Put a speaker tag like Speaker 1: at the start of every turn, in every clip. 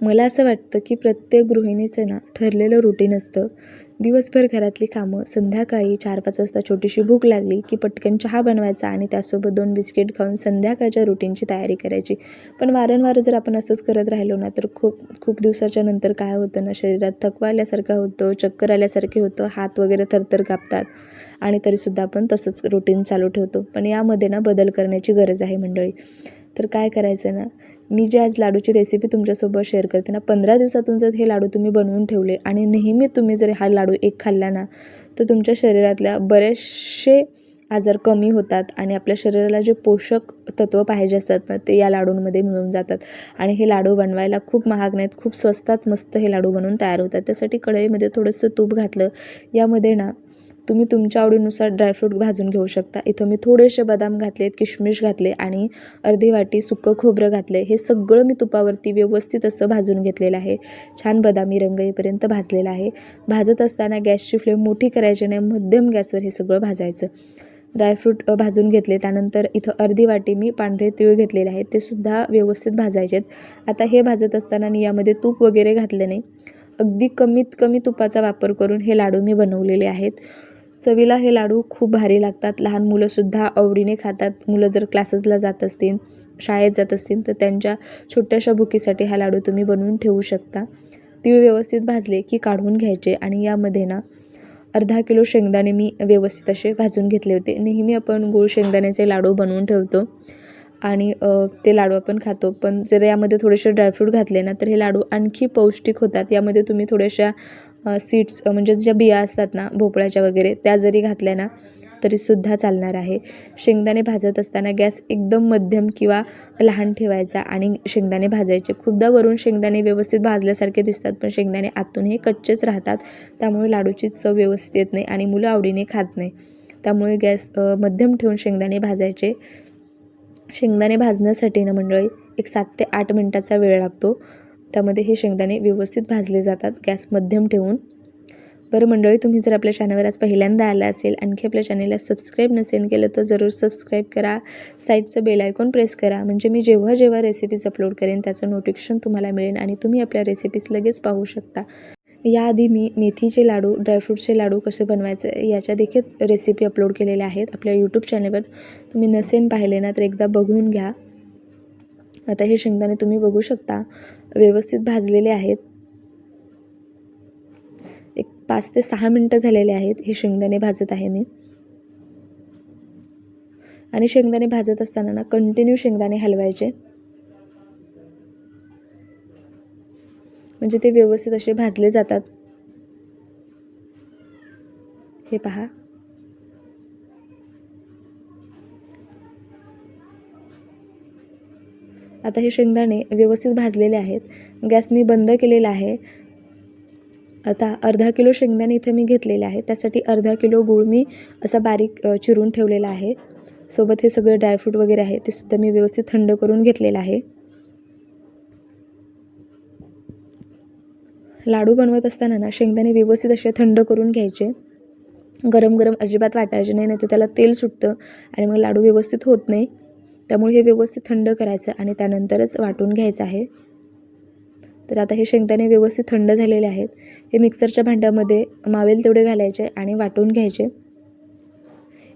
Speaker 1: मला असं वाटतं की प्रत्येक गृहिणीचं ना ठरलेलं रुटीन असतं. दिवसभर घरातली कामं, संध्याकाळी 4-5 वाजता छोटीशी भूक लागली की पटकन चहा बनवायचा आणि त्यासोबत 2 बिस्किट खाऊन संध्याकाळच्या रुटीनची तयारी करायची. पण वारंवार जर आपण असंच करत राहिलो ना, तर खूप खूप दिवसाच्या नंतर काय होतं ना, शरीरात थकवा आल्यासारखं होतं, चक्कर आल्यासारखे होतं, हात वगैरे थरथर कापतात आणि तरीसुद्धा आपण तसंच रुटीन चालू ठेवतो. पण यामध्ये ना बदल करण्याची गरज आहे मंडळी. तर काय करायचं ना, मी जी आज लाडूची रेसिपी तुमच्यासोबत शेअर करते ना, 15 दिवसातून जर हे लाडू तुम्ही बनवून ठेवले आणि नेहमी तुम्ही जर हा लाडू एक खाल्ला ना, तर तुमच्या शरीरातल्या बरेचसे आजार कमी होतात आणि आपल्या शरीराला जे पोषक तत्व पाहिजे असतात ना, ते या लाडूंमध्ये मिळून जातात. आणि हे लाडू बनवायला खूप महाग नाहीत, खूप स्वस्तात मस्त हे लाडू बनवून तयार होतात. त्यासाठी कढईमध्ये थोडंसं तूप घातलं. यामध्ये ना तुम्ही तुमच्या आवडीनुसार ड्रायफ्रूट भाजून घेऊ शकता. इथं मी थोडेसे बदाम घातलेत, किशमिश घातले आणि अर्धी वाटी सुकं खोबरं घातलं. हे सगळं मी तुपावरती व्यवस्थित असं भाजून घेतलेलं आहे. छान बदामी रंग येईपर्यंत भाजलेला आहे. भाजत असताना गॅसची फ्लेम मोठी करायची नाही, मध्यम गॅसवर हे सगळं भाजायचं. ड्रायफ्रूट भाजून घेतले. त्यानंतर इथं अर्धी वाटी मी पांढरे तीळ घेतलेले आहेत, ते सुद्धा व्यवस्थित भाजायचे आहेत. आता हे भाजत असताना मी यामध्ये तूप वगैरे घातलं नाही. अगदी कमीत कमी तुपाचा वापर करून हे लाडू मी बनवलेले आहेत. चवीला हे लाडू खूप भारी लागतात. लहान मुलंसुद्धा आवडीने खातात. मुलं जर क्लासेसला जात असतील, शाळेत जात असतील, तर त्यांच्या छोट्याशा भुकीसाठी हा लाडू तुम्ही बनवून ठेवू शकता. तीळ व्यवस्थित भाजले की काढून घ्यायचे आणि यामध्ये ना अर्धा किलो शेंगदाणे मी व्यवस्थित असे भाजून घेतले होते. नेहमी आपण गूळ शेंगदाण्याचे लाडू बनवून ठेवतो आणि ते लाडू आपण खातो. पण जर यामध्ये थोडेसे ड्रायफ्रूट घातले ना, तर हे लाडू आणखी पौष्टिक होतात. यामध्ये तुम्ही थोड्याशा सीड्स म्हणजे ज्या बिया असतात ना भोपळ्याच्या वगैरे, त्या जरी घातल्या ना तरीसुद्धा चालणार आहे. शेंगदाणे भाजत असताना गॅस एकदम मध्यम किंवा लहान ठेवायचा आणि शेंगदाणे भाजायचे. खूपदा वरून शेंगदाणे व्यवस्थित भाजल्यासारखे दिसतात, पण शेंगदाणे आतून हे कच्चेच राहतात. त्यामुळे लाडूची चव व्यवस्थित येत नाही आणि मुलं आवडीने खात नाही. त्यामुळे गॅस मध्यम ठेवून शेंगदाणे भाजायचे. शेंगदाणे भाजण्यासाठी ना मंडळी एक 7 ते 8 मिनटाचा वेळ लागतो. त्यामध्ये हे शेंगदाणे व्यवस्थित भाजले जातात गॅस मध्यम ठेवून. बरं मंडळी, तुम्ही जर आपल्या चॅनलवर आज पहिल्यांदा आला असेल, आणखी आपल्या चॅनलला सबस्क्राईब नसेल केलं तर जरूर सबस्क्राईब करा. साईडचं बेल आयकॉन प्रेस करा, म्हणजे मी जेव्हा जेव्हा रेसिपीज अपलोड करेन त्याचं नोटिफिकेशन तुम्हाला मिळेल आणि तुम्ही आपल्या रेसिपीज लगेच पाहू शकता. याआधी मी मेथीचे लाडू, ड्रायफ्रूटचे लाडू कसे बनवायचे याच्या देखील रेसिपी अपलोड केलेल्या आहेत आपल्या यूट्यूब चॅनलवर. तुम्ही नसेल पाहिले ना तर एकदा बघून घ्या. आता हे शेंगदाणे तुम्ही बघू शकता व्यवस्थित भाजलेले आहेत. एक 5 ते 6 मिनटं झालेले आहेत. हे शेंगदाणे भाजत आहे मी आणि शेंगदाणे भाजत असताना ना कंटिन्यू शेंगदाणे हलवायचे, म्हणजे ते व्यवस्थित असे भाजले जातात. हे पहा. आता हे शेंगदाणे व्यवस्थित भाजलेले आहेत. गॅस मी बंद केलेला आहे. आता अर्धा किलो शेंगदाणे इथे मी घेतलेले आहे. त्यासाठी अर्धा किलो गूळ मी असा बारीक चिरून ठेवलेला आहे. सोबत हे सगळे ड्रायफ्रूट वगैरे आहे ते सुद्धा मी व्यवस्थित थंड करून घेतलेलं आहे. लाडू बनवत असताना ना शेंगदाणे व्यवस्थित असे थंड करून घ्यायचे. गरम गरम अजिबात वाटायचे नाही, नाही तर त्याला तेल सुटतं आणि मग लाडू व्यवस्थित होत नाही. त्यामुळे हे व्यवस्थित थंड करायचं आणि त्यानंतरच वाटून घ्यायचं आहे. तर आता हे शेंगदाणे व्यवस्थित थंड झालेले आहेत. हे मिक्सरच्या भांड्यामध्ये मावेल तेवढे घालायचे आणि वाटून घ्यायचे.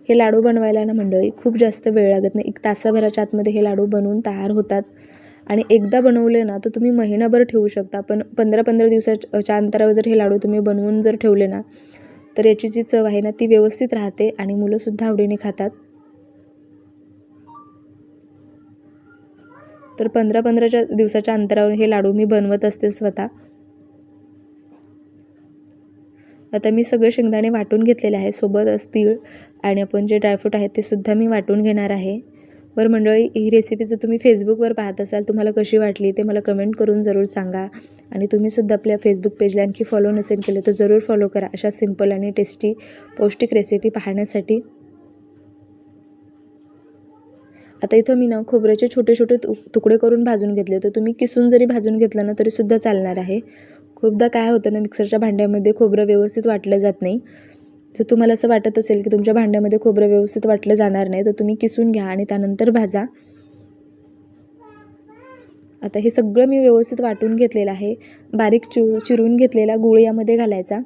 Speaker 1: हे लाडू बनवायला ना मंडळी खूप जास्त वेळ लागत नाही. 1 तासाभराच्या आतमध्ये हे लाडू बनवून तयार होतात आणि एकदा बनवले ना तर तुम्ही महिनाभर ठेवू शकता. पण 15-15 दिवसाच्या अंतरावर जर हे लाडू तुम्ही बनवून जर ठेवले ना, तर याची जी चव आहे ना ती व्यवस्थित राहते आणि मुलंसुद्धा आवडीने खातात. तर 15-15 दिवसाच्या अंतरावर हे लाडू मी बनवत असते स्वतः. आता मी सगळे शेंगदाणे वाटून घेतलेले आहे. सोबतच तीळ आणि आपण जे ड्रायफ्रूट आहेत ते सुद्धा मी वाटून घेणार आहे. बरं मंडळी, ही रेसिपी जर तुम्ही फेसबुकवर पाहत असाल, तुम्हाला कशी वाटली ते मला कमेंट करून जरूर सांगा. आणि तुम्हीसुद्धा आपल्या फेसबुक पेजला आणखी फॉलो नसेल केलं तर जरूर फॉलो करा अशा सिंपल आणि टेस्टी पौष्टिक रेसिपी पाहण्यासाठी. आता इथं मी ना खोबऱ्याचे छोटे छोटे तुकडे करून भाजून घेतले. तर तुम्ही किसून जरी भाजून घेतलं ना तरीसुद्धा चालणार आहे. खूपदा काय होतं ना, मिक्सरच्या भांड्यामध्ये खोबरं व्यवस्थित वाटलं जात नाही. जर तुम्हाला असं वाटत असेल की तुमच्या भांड्यामध्ये खोबरं व्यवस्थित वाटलं जाणार नाही, तर तुम्ही किसून घ्या आणि त्यानंतर भाजा. आता हे सगळं मी व्यवस्थित वाटून घेतलेलं आहे. बारीक चिरून घेतलेला गूळ यामध्ये घालायचा.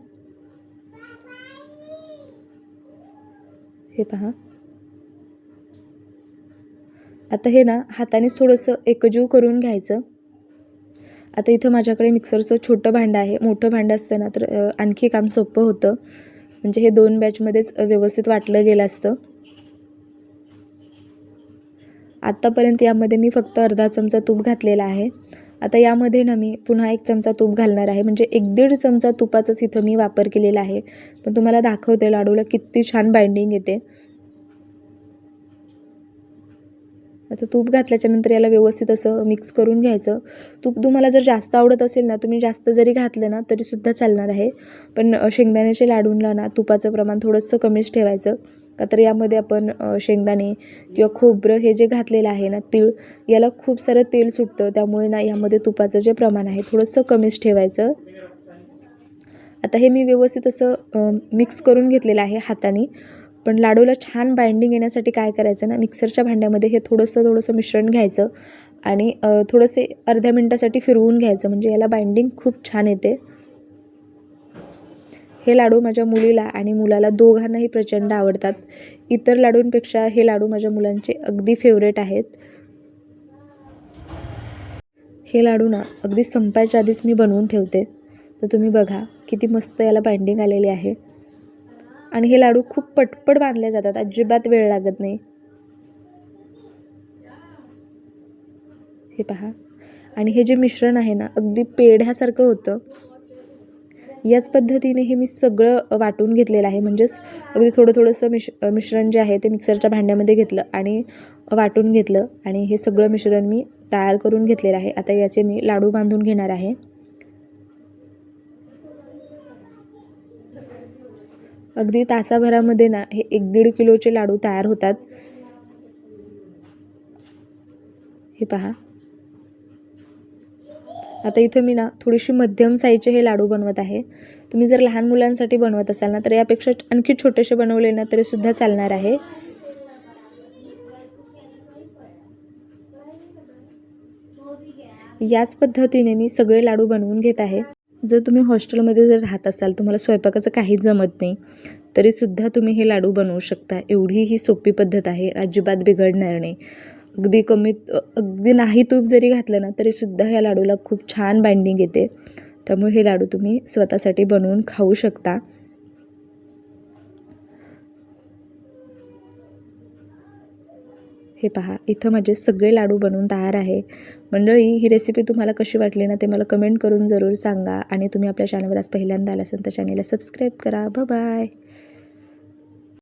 Speaker 1: हे पहा. आता हे ना हातानेच थोडंसं एकजीव करून घ्यायचं. आता इथं माझ्याकडे मिक्सरचं छोटं भांडं आहे. मोठं भांडं असतं ना तर आणखी काम सोपं होतं. म्हणजे हे 2 बॅचमध्येच व्यवस्थित वाटलं गेलं असतं. आत्तापर्यंत यामध्ये मी फक्त अर्धा चमचा तूप घातलेला आहे. आता यामध्ये ना मी पुन्हा 1 चमचा तूप घालणार आहे. म्हणजे 1-1.5 चमचा तुपाचाच इथं मी वापर केलेला आहे. पण तुम्हाला दाखवते लाडूला किती छान बाइंडिंग येते. आता तूप घातल्याच्यानंतर याला व्यवस्थित असं मिक्स करून घ्यायचं. तूप तुम्हाला जर जास्त आवडत असेल ना, तुम्ही जास्त जरी घातलं ना तरीसुद्धा चालणार आहे. पण शेंगदाण्याच्या लाडूंना ना तुपाचं प्रमाण थोडंसं कमीच ठेवायचं. का तर यामध्ये आपण शेंगदाणे किंवा खोबरं हे जे घातलेलं आहे ना, तीळ, याला खूप सारं तेल सुटतं. त्यामुळे ना यामध्ये तुपाचं जे प्रमाण आहे थोडंसं कमीच ठेवायचं. आता हे मी व्यवस्थित असं मिक्स करून घेतलेलं आहे हाताने. पण लाडूला छान बाइंडिंग येण्यासाठी काय करायचं ना, मिक्सरच्या भांड्यामध्ये हे थोडंसं मिश्रण घ्यायचं आणि थोडंसे अर्ध्या मिनटासाठी फिरवून घ्यायचं. म्हणजे याला बाइंडिंग खूप छान येते. हे लाडू माझ्या मुलीला आणि मुलाला दोघांनाही प्रचंड आवडतात. इतर लाडूंपेक्षा हे लाडू माझ्या मुलांचे अगदी फेवरेट आहेत. हे लाडू ना अगदी संपायच्या आधीच मी बनवून ठेवते. तर तुम्ही बघा किती मस्त याला बाइंडिंग आलेली आहे. आणि हे लाडू खूप पटपट बांधले जातात. अजिबात वेळ लागत नाही. हे पहा. आणि हे जे मिश्रण आहे ना अगदी पेढ्यासारखं होतं. याच पद्धतीने हे मी सगळं वाटून घेतलेलं आहे. म्हणजेच अगदी थोडंसं मिश्रण जे आहे ते मिक्सरच्या भांड्यामध्ये घेतलं आणि वाटून घेतलं आणि हे सगळं मिश्रण मी तयार करून घेतलेलं आहे. आता याचे मी लाडू बांधून घेणार आहे. अगदी तासाभरामध्ये ना हे 1-1.5 किलोचे लाडू तयार होतात. हे पहा. आता इथं मी ना थोडीशी मध्यम साईजचे हे लाडू बनवत आहे. तुम्ही जर लहान मुलांसाठी बनवत असाल ना तर यापेक्षा आणखी छोटेसे बनवले ना तरीसुद्धा चालणार आहे. याच पद्धतीने मी सगळे लाडू बनवून घेत आहे. जर तुम्ही हॉस्टेलमध्ये जर राहत असाल, तुम्हाला स्वयंपाकाचं काहीच जमत नाही, तरीसुद्धा तुम्ही हे लाडू बनवू शकता. एवढी ही सोपी पद्धत आहे. अजिबात बिघडणार नाही. अगदी नाही तूप जरी घातलं ना तरीसुद्धा ह्या लाडूला खूप छान बाइंडिंग येते. त्यामुळे हे लाडू तुम्ही स्वतःसाठी बनवून खाऊ शकता. हे पहा, इथं माझे सगळे लाडू बनवून तयार आहे. मंडळी, ही रेसिपी तुम्हाला कशी वाटली ना ते मला कमेंट करून जरूर सांगा. आणि तुम्ही आपल्या चॅनलवर आज पहिल्यांदा आला असाल तर चॅनलला सबस्क्राईब करा. बाय.